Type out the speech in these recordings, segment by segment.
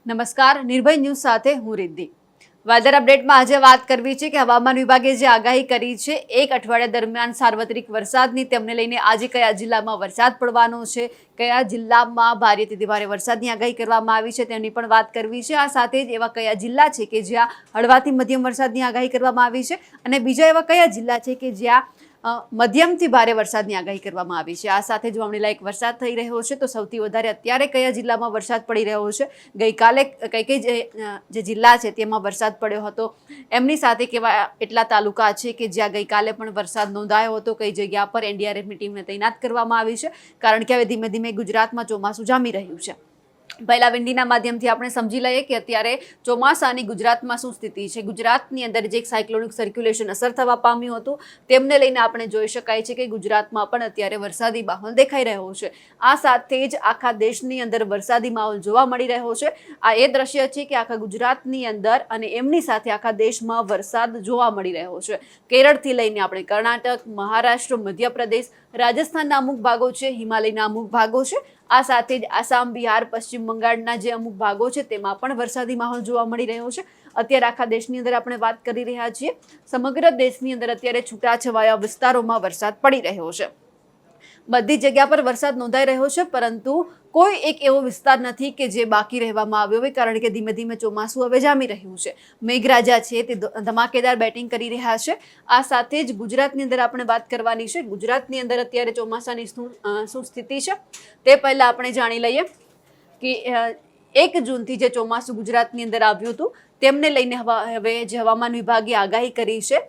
નમસ્કાર, નિર્ભય ન્યૂઝ સાથે હું રિદ્ધિ। વેધર અપડેટમાં આજે વાત કરવી છે કે હવામાન વિભાગે જે આગાહી કરી છે એક અઠવાડિયા દરમિયાન સાર્વત્રિક વરસાદની, તેમને લઈને આજે કયા જિલ્લામાં વરસાદ પડવાનો છે, કયા જિલ્લામાં ભારેથી અતિ ભારે વરસાદની આગાહી કરવામાં આવી છે તેની પણ વાત કરવી છે। આ સાથે જ એવા કયા જિલ્લા છે કે જ્યાં હળવાથી મધ્યમ વરસાદની આગાહી કરવામાં આવી છે અને બીજા એવા કયા જિલ્લા છે કે જ્યાં મધ્યમથી ભારે વરસાદની આગાહી કરવામાં આવી છે। આ સાથે જોવાણી લાયક વરસાદ થઈ રહ્યો છે, તો સૌથી વધારે અત્યારે કયા જિલ્લામાં વરસાદ પડી રહ્યો છે, ગઈકાલે કઈ જે જિલ્લા છે તેમાં વરસાદ પડ્યો હતો, એમની સાથે કેવા એટલા તાલુકા છે કે જ્યાં ગઈકાલે પણ વરસાદ નોંધાયો હતો, કઈ જગ્યા પર એનડીઆરએફની ટીમને તૈનાત કરવામાં આવી છે, કારણ કે હવે ધીમે ધીમે ગુજરાતમાં ચોમાસું જામી રહ્યું છે। પહેલા વિંડીના માધ્યમથી આપણે સમજી લઈએ કે અત્યારે ચોમાસાની ગુજરાતમાં શું સ્થિતિ છે। ગુજરાતની અંદર જે એક સાયક્લોનિક સર્ક્યુલેશન અસર થવા પામ્યું હતું, તેમને લઈને આપણે જોઈ શકાય છે કે ગુજરાતમાં પણ અત્યારે વરસાદી માહોલ દેખાઈ રહ્યો છે। આ સાથે જ આખા દેશની અંદર વરસાદી માહોલ જોવા મળી રહ્યો છે। આ એ દ્રશ્ય છે કે આખા ગુજરાતની અંદર અને એમની સાથે આખા દેશમાં વરસાદ જોવા મળી રહ્યો છે। કેરળથી લઈને આપણે કર્ણાટક, મહારાષ્ટ્ર, મધ્યપ્રદેશ, રાજસ્થાનના અમુક ભાગો છે, હિમાલયના અમુક ભાગો છે, આ સાથે જ આસામ, બિહાર, પશ્ચિમ બંગાળના જે અમુક ભાગો છે તેમાં પણ વરસાદી માહોલ જોવા મળી રહ્યો છે। અત્યારે આખા દેશની અંદર આપણે વાત કરી રહ્યા છીએ, સમગ્ર દેશની અંદર અત્યારે છૂટાછવાયા વિસ્તારોમાં વરસાદ પડી રહ્યો છે। બધી જગ્યા પર વરસાદ નોંધાઈ રહ્યો છે, પરંતુ કોઈ એક એવો વિસ્તાર નથી કે જે બાકી રહેવામાં આવ્યો હોય, કારણ કે ધીમે ધીમે ચોમાસું હવે જામી રહ્યું છે। મેઘરાજા છે તે ધમાકેદાર બેટિંગ કરી રહ્યા છે। આ સાથે જ ગુજરાતની અંદર આપણે વાત કરવાની છે। ગુજરાતની અંદર અત્યારે ચોમાસાની શું સ્થિતિ છે તે પહેલા આપણે જાણી લઈએ કે 1 જૂનથી જે ચોમાસું ગુજરાતની અંદર આવ્યું હતું તેમને લઈને હવે જે હવામાન વિભાગે આગાહી કરી છે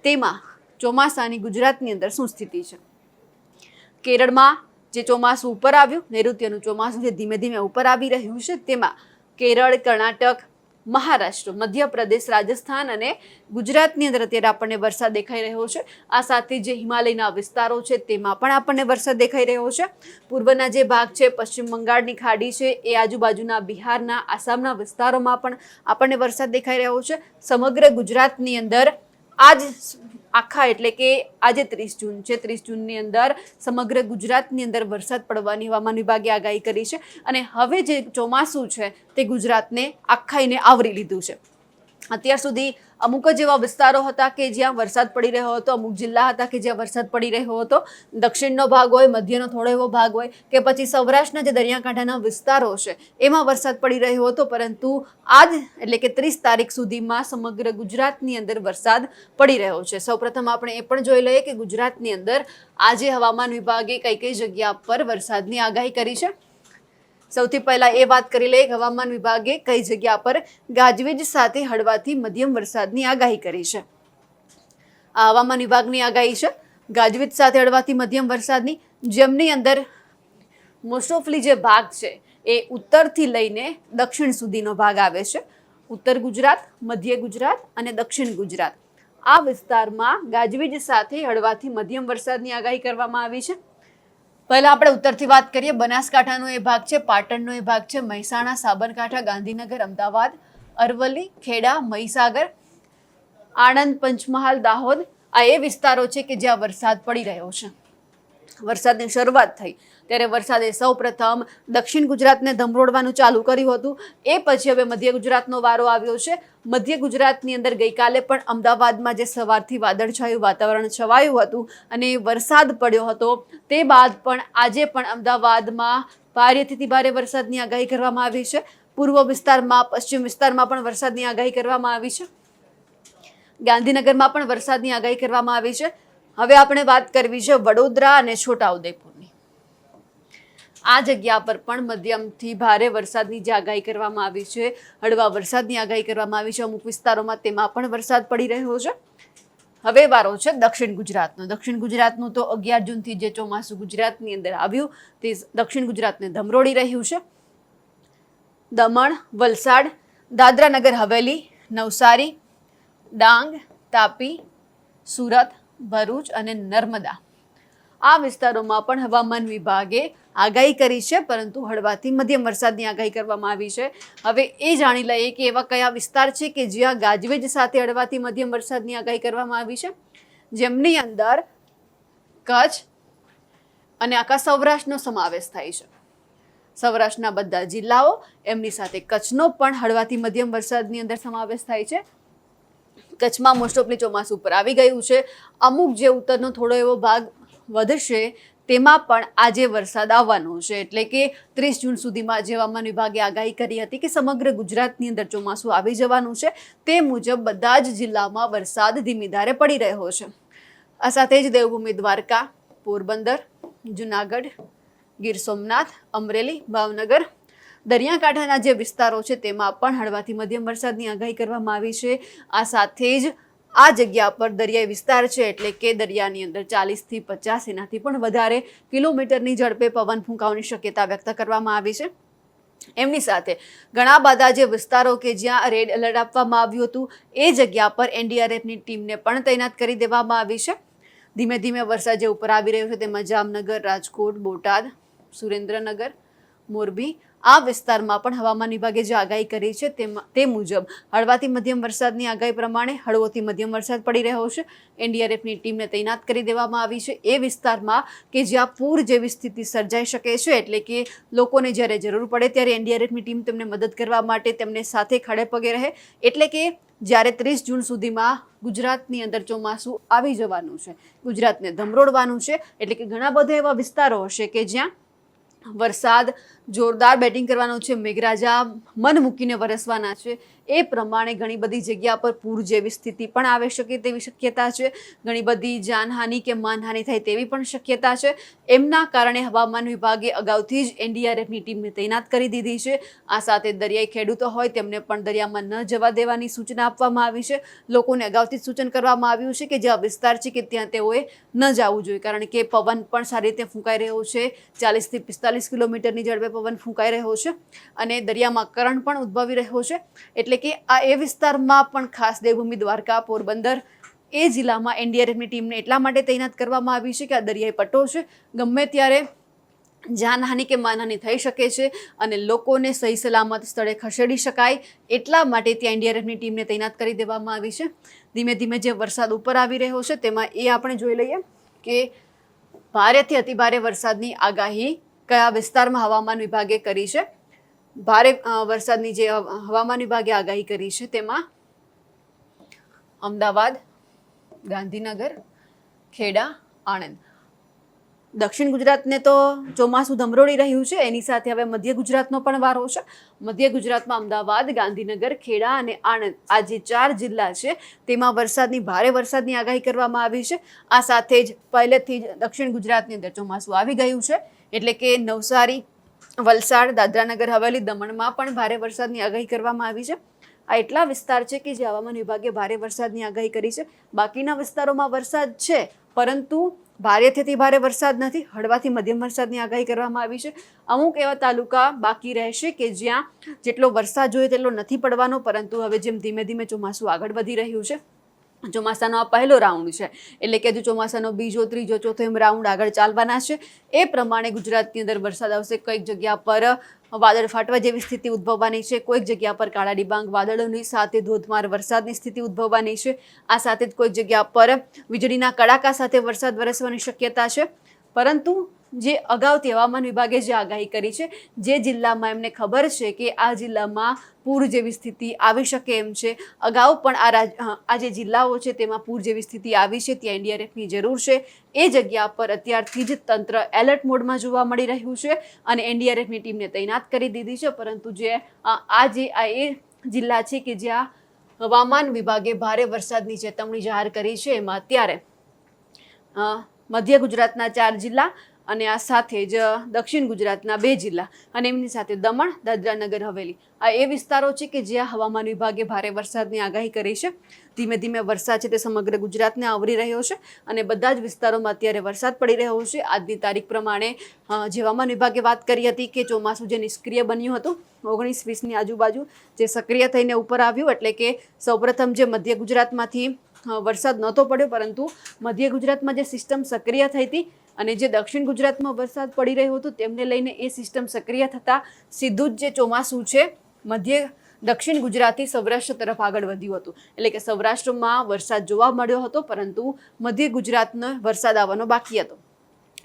તેમાં ચોમાસાની ગુજરાતની અંદર શું સ્થિતિ છે। કેરળમાં જે ચોમાસું ઉપર આવ્યું, નૈઋત્યનું ચોમાસું જે ધીમે ધીમે ઉપર આવી રહ્યું છે, તેમાં કેરળ, કર્ણાટક, મહારાષ્ટ્ર, મધ્યપ્રદેશ, રાજસ્થાન અને ગુજરાતની અંદર અત્યારે આપણને વરસાદ દેખાઈ રહ્યો છે। આ સાથે જે હિમાલયના વિસ્તારો છે તેમાં પણ આપણને વરસાદ દેખાઈ રહ્યો છે। પૂર્વના જે ભાગ છે, પશ્ચિમ બંગાળની ખાડી છે, એ આજુબાજુના બિહારના, આસામના વિસ્તારોમાં પણ આપણને વરસાદ દેખાઈ રહ્યો છે। સમગ્ર ગુજરાતની અંદર આજ આખા એટલે કે આજે 30 જૂન છે, 30 જૂનની અંદર સમગ્ર ગુજરાતની અંદર વરસાદ પડવાની હવામાન વિભાગે આગાહી કરી છે અને હવે જે ચોમાસું છે તે ગુજરાતને આખાઈને આવરી લીધું છે। અત્યાર સુધી અમુક જ એવા વિસ્તારો હતા કે જ્યાં વરસાદ પડી રહ્યો હતો, અમુક જિલ્લા હતા કે જ્યાં વરસાદ પડી રહ્યો હતો, દક્ષિણનો ભાગ હોય, મધ્યનો થોડો એવો ભાગ હોય કે પછી સૌરાષ્ટ્રના જે દરિયાકાંઠાના વિસ્તારો છે એમાં વરસાદ પડી રહ્યો હતો, પરંતુ આજ એટલે કે 30 તારીખ સુધીમાં સમગ્ર ગુજરાતની અંદર વરસાદ પડી રહ્યો છે। સૌપ્રથમ આપણે એ પણ જોઈ લઈએ કે ગુજરાતની અંદર આજે હવામાન વિભાગે કઈ કઈ જગ્યા પર વરસાદની આગાહી કરી છે। સૌથી પહેલા એ વાત કરી લઈએ કે હવામાન વિભાગે કઈ જગ્યા પર ગાજવીજ સાથે હળવાથી મધ્યમ વરસાદની આગાહી કરી છે। આ હવામાન વિભાગની આગાહી છે ગાજવીજ સાથે હળવાથી મધ્યમ વરસાદની, જેમની અંદર મોસ્ટ ઓફલી જે ભાગ છે એ ઉત્તરથી લઈને દક્ષિણ સુધીનો ભાગ આવે છે। ઉત્તર ગુજરાત, મધ્ય ગુજરાત અને દક્ષિણ ગુજરાત, આ વિસ્તારમાં ગાજવીજ સાથે હળવાથી મધ્યમ વરસાદની આગાહી કરવામાં આવી છે। પહેલા આપણે ઉત્તરથી વાત કરીએ। બનાસકાંઠાનો એ ભાગ છે, પાટણનો એ ભાગ છે, મહેસાણા, સાબરકાંઠા, ગાંધીનગર, અમદાવાદ, અરવલ્લી, ખેડા, મહીસાગર, આણંદ, પંચમહાલ, દાહોદ, આ એ વિસ્તારો છે કે જ્યાં વરસાદ પડી રહ્યો છે। વરસાદની શરૂઆત થઈ ત્યારે વરસાદે સૌપ્રથમ દક્ષિણ ગુજરાતને ધમરોડવાનું ચાલુ કર્યું હતું, એ પછી હવે મધ્ય ગુજરાતનો વારો આવ્યો છે। મધ્ય ગુજરાતની અંદર ગઈકાલે પણ અમદાવાદમાં જે સવારથી વાદળછાયું વાતાવરણ છવાયું હતું અને વરસાદ પડ્યો હતો, તે બાદ પણ આજે પણ અમદાવાદમાં ભારેથી ભારે વરસાદની આગાહી કરવામાં આવી છે। પૂર્વ વિસ્તારમાં, પશ્ચિમ વિસ્તારમાં પણ વરસાદની આગાહી કરવામાં આવી છે। ગાંધીનગરમાં પણ વરસાદની આગાહી કરવામાં આવી છે। હવે આપણે વાત કરવી છે વડોદરા અને છોટાઉદેપુરની। આ જગ્યા પર પણ મધ્યમથી ભારે વરસાદની જે આગાહી કરવામાં આવી છે, હળવા વરસાદની આગાહી કરવામાં આવી છે અમુક વિસ્તારોમાં, તેમાં પણ વરસાદ પડી રહ્યો છે। હવે વારો છે દક્ષિણ ગુજરાતનો। દક્ષિણ ગુજરાતનું તો 11 જૂનથી જે ચોમાસું ગુજરાતની અંદર આવ્યું તે દક્ષિણ ગુજરાતને ધમરોડી રહ્યું છે। દમણ, વલસાડ, દાદરા નગર હવેલી, નવસારી, ડાંગ, તાપી, સુરત, ભરૂચ અને નર્મદા, આ વિસ્તારોમાં પણ હવામાન વિભાગે આગાહી કરી છે, પરંતુ હળવાથી મધ્યમ વરસાદની આગાહી કરવામાં આવી છે। હવે એ જાણી લઈએ કે એવા કયા વિસ્તાર છે કે જ્યાં ગાજવીજ સાથે હળવાથી મધ્યમ વરસાદની આગાહી કરવામાં આવી છે, જેમની અંદર કચ્છ અને આખા સૌરાષ્ટ્રનો સમાવેશ થાય છે। સૌરાષ્ટ્રના બધા જિલ્લાઓ, એમની સાથે કચ્છનો પણ હળવાથી મધ્યમ વરસાદની અંદર સમાવેશ થાય છે. કચ્છમાં મોસ્ટ ઓફલી ચોમાસું ઉપર આવી ગયું છે. અમુક જે ઉત્તરનો થોડો એવો ભાગ વધશે તેમાં પણ આજે વરસાદ આવવાનો છે. એટલે કે 30 જૂન સુધીમાં જે હવામાન વિભાગે આગાહી કરી હતી કે સમગ્ર ગુજરાતની અંદર ચોમાસું આવી જવાનું છે, તે મુજબ બધા જ જિલ્લામાં વરસાદ ધીમી ધારે પડી રહ્યો છે. આ સાથે જ દેવભૂમિ દ્વારકા, પોરબંદર, જુનાગઢ, ગીર સોમનાથ, અમરેલી, ભાવનગર, દરિયાકાંઠાના જે વિસ્તારો છે તેમાં પણ હળવાથી મધ્યમ વરસાદની આગાહી કરવામાં આવી છે. આ સાથે જ આ જગ્યા પર દરિયાઈ વિસ્તાર છે, એટલે કે દરિયાની અંદર 40 થી 50 એનાથી પણ વધારે કિલોમીટરની ઝડપે પવન ફૂંકાવાની શક્યતા વ્યક્ત કરવામાં આવી છે. એમની સાથે ઘણા બધા જે વિસ્તારો કે જ્યાં રેડ એલર્ટ આપવામાં આવ્યું હતું, એ જગ્યા પર એનડીઆરએફની ટીમને પણ તૈનાત કરી દેવામાં આવી છે. ધીમે ધીમે વરસાદ જે ઉપર આવી રહ્યો છે તેમાં જામનગર, રાજકોટ, બોટાદ, સુરેન્દ્રનગર, મોરબી આ વિસ્તારમાં પણ હવામાન વિભાગે જે આગાહી કરી છે તે મુજબ હળવાથી મધ્યમ વરસાદની આગાહી પ્રમાણે હળવોથી મધ્યમ વરસાદ પડી રહ્યો છે. એનડીઆરએફની ટીમને તૈનાત કરી દેવામાં આવી છે એ વિસ્તારમાં કે જ્યાં પૂર જેવી સ્થિતિ સર્જાઈ શકે છે. એટલે કે લોકોને જ્યારે જરૂર પડે ત્યારે એનડીઆરએફની ટીમ તેમને મદદ કરવા માટે તેમને સાથે ખડે પગે રહે. એટલે કે જ્યારે 30 જૂન સુધીમાં ગુજરાતની અંદર ચોમાસું આવી જવાનું છે, ગુજરાતને ધમરોડવાનું છે. એટલે કે ઘણા બધા એવા વિસ્તારો હશે કે જ્યાં વરસાદ જોરદાર બેટિંગ કરવાનો છે, મેઘરાજા મન મૂકીને વરસવાના છે. એ પ્રમાણે ઘણી બધી જગ્યા પર પૂર જેવી સ્થિતિ પણ આવી શકે તેવી શક્યતા છે. ઘણી બધી જાનહાનિ કે માનહાનિ થાય તેવી પણ શક્યતા છે. એમના કારણે હવામાન વિભાગે અગાઉથી જ એનડીઆરએફની ટીમને તૈનાત કરી દીધી છે. આ સાથે દરિયાઈ ખેડૂતો હોય તેમને પણ દરિયામાં ન જવા દેવાની સૂચના આપવામાં આવી છે. લોકોને અગાઉથી જ સૂચન કરવામાં આવ્યું છે કે જ્યાં વિસ્તાર છે કે ત્યાં તેઓએ ન જવું જોઈએ, કારણ કે પવન પણ સારી રીતે ફૂંકાઈ રહ્યો છે. 40 થી 45 કિલોમીટરની ઝડપે પવન ફૂંકાઈ રહ્યો છે અને દરિયામાં કરંટ પણ ઉદ્ભવી રહ્યો છે. એટલે કે આ એ વિસ્તારમાં પણ ખાસ દેવભૂમિ દ્વારકા, પોરબંદર એ જિલ્લામાં એનડીઆરએફની ટીમને એટલા માટે તૈનાત કરવામાં આવી છે કે આ દરિયાઈ પટ્ટો છે, ગમે ત્યારે જાનહાનિ કે માનહાનિ થઈ શકે છે અને લોકોને સહી સલામત સ્થળે ખસેડી શકાય એટલા માટે ત્યાં એનડીઆરએફની ટીમને તૈનાત કરી દેવામાં આવી છે. ધીમે ધીમે જે વરસાદ ઉપર આવી રહ્યો છે તેમાં એ આપણે જોઈ લઈએ કે ભારેથી અતિભારે વરસાદની આગાહી કયા વિસ્તારમાં હવામાન વિભાગે કરી છે. ભારે વરસાદની જે હવામાન વિભાગે આગાહી કરી છે તેમાં અમદાવાદ, ગાંધીનગર, ખેડા, આણંદ. દક્ષિણ ગુજરાતને તો ચોમાસું ધમરોળી રહ્યું છે, એની સાથે હવે મધ્ય ગુજરાતનો પણ વારો છે. મધ્ય ગુજરાતમાં અમદાવાદ, ગાંધીનગર, ખેડા અને આણંદ આ જે 4 જિલ્લા છે તેમાં ભારે વરસાદની આગાહી કરવામાં આવી છે. આ સાથે જ પહેલેથી જ દક્ષિણ ગુજરાતની અંદર ચોમાસું આવી ગયું છે. એટલે કે નવસારી, વલસાડ, દાદરાનગર હવેલી, દમણમાં પણ ભારે વરસાદની આગાહી કરવામાં આવી છે. આ એટલા વિસ્તાર છે કે જે હવામાન વિભાગે ભારે વરસાદની આગાહી કરી છે. બાકીના વિસ્તારોમાં વરસાદ છે, પરંતુ ભારેથી ભારે વરસાદ નથી, હળવાથી મધ્યમ વરસાદની આગાહી કરવામાં આવી છે. અમુક એવા તાલુકા બાકી રહેશે કે જ્યાં જેટલો વરસાદ જોઈએ તેટલો નથી પડવાનો, પરંતુ હવે જેમ ધીમે ધીમે ચોમાસું આગળ વધી રહ્યું છે, ચોમાસાનો આ પહેલો રાઉન્ડ છે, એટલે કે હજુ ચોમાસાનો બીજો, ત્રીજો, ચોથો એમ રાઉન્ડ આગળ ચાલવાના છે. એ પ્રમાણે ગુજરાતની અંદર વરસાદ આવશે. કઈક જગ્યા પર વાદળ ફાટવા જેવી સ્થિતિ ઉદ્ભવવાની છે, કોઈક જગ્યા પર કાળા ડિબાંગ વાદળોની સાથે ધોધમાર વરસાદની સ્થિતિ ઉદ્ભવવાની છે. આ સાથે જ કોઈક જગ્યા પર વીજળીના કડાકા સાથે વરસાદ વરસવાની શક્યતા છે. પરંતુ જે અગાઉથી હવામાન વિભાગે જે આગાહી કરી છે, જે જિલ્લામાં એમને ખબર છે કે આ જિલ્લામાં પૂર જેવી સ્થિતિ આવી શકે એમ છે, અગાઉ પણ આ જે જિલ્લાઓ છે તેમાં પૂર જેવી સ્થિતિ આવી છે, ત્યાં એનડીઆરએફની જરૂર છે. એ જગ્યા પર અત્યારથી જ તંત્ર એલર્ટ મોડમાં જોવા મળી રહ્યું છે અને એનડીઆરએફની ટીમને તૈનાત કરી દીધી છે. પરંતુ જે એ જિલ્લા છે કે જ્યાં હવામાન વિભાગે ભારે વરસાદની ચેતવણી જાહેર કરી છે, એમાં અત્યારે મધ્ય ગુજરાતના 4 જિલ્લા અને આ સાથે જ દક્ષિણ ગુજરાતના 2 જિલ્લા અને એમની સાથે દમણ, દાદરાનગર હવેલી આ એ વિસ્તારો છે કે જ્યાં હવામાન વિભાગે ભારે વરસાદની આગાહી કરી છે. ધીમે ધીમે વરસાદ છે તે સમગ્ર ગુજરાતને આવરી રહ્યો છે અને બધા જ વિસ્તારોમાં અત્યારે વરસાદ પડી રહ્યો છે. આજની તારીખ પ્રમાણે જે હવામાન વિભાગે વાત કરી હતી કે ચોમાસું જે નિષ્ક્રિય બન્યું હતું 19-20ની આજુબાજુ જે સક્રિય થઈને ઉપર આવ્યું, એટલે કે સૌપ્રથમ જે મધ્ય ગુજરાતમાંથી વરસાદ નહોતો પડ્યો, પરંતુ મધ્ય ગુજરાતમાં જે સિસ્ટમ સક્રિય થઈ હતી અને જે દક્ષિણ ગુજરાતમાં વરસાદ પડી રહ્યો હતો તેમને લઈને એ સિસ્ટમ સક્રિય થતાં સીધું જ જે ચોમાસું છે દક્ષિણ ગુજરાતથી સૌરાષ્ટ્ર તરફ આગળ વધ્યું હતું. એટલે કે સૌરાષ્ટ્રમાં વરસાદ જોવા મળ્યો હતો, પરંતુ મધ્ય ગુજરાતનો વરસાદ આવવાનો બાકી હતો.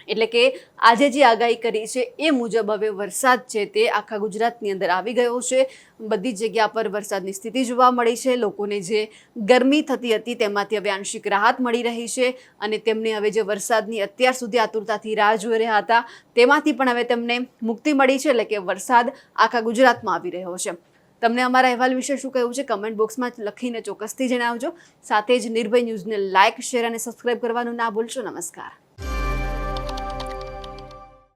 એટલે કે આજે જે આગાહી કરી છે એ મુજબ હવે વરસાદ છે તે આખા ગુજરાતની અંદર આવી ગયો છે. બધી જ જગ્યા પર વરસાદની સ્થિતિ જોવા મળી છે. લોકોને જે ગરમી થતી હતી તેમાંથી હવે આંશિક રાહત મળી રહી છે અને તેમને હવે જે વરસાદની અત્યાર સુધી આતુરતાથી રાહ જોઈ રહ્યા હતા તેમાંથી પણ હવે તેમને મુક્તિ મળી છે. એટલે કે વરસાદ આખા ગુજરાતમાં આવી રહ્યો છે. તમને અમારા અહેવાલ વિશે શું કહેવું છે કમેન્ટ બોક્સમાં લખીને ચોક્કસથી જણાવજો. સાથે જ નિર્ભય ન્યૂઝને લાઇક, શેર અને સબસ્ક્રાઇબ કરવાનું ના ભૂલશો. નમસ્કાર.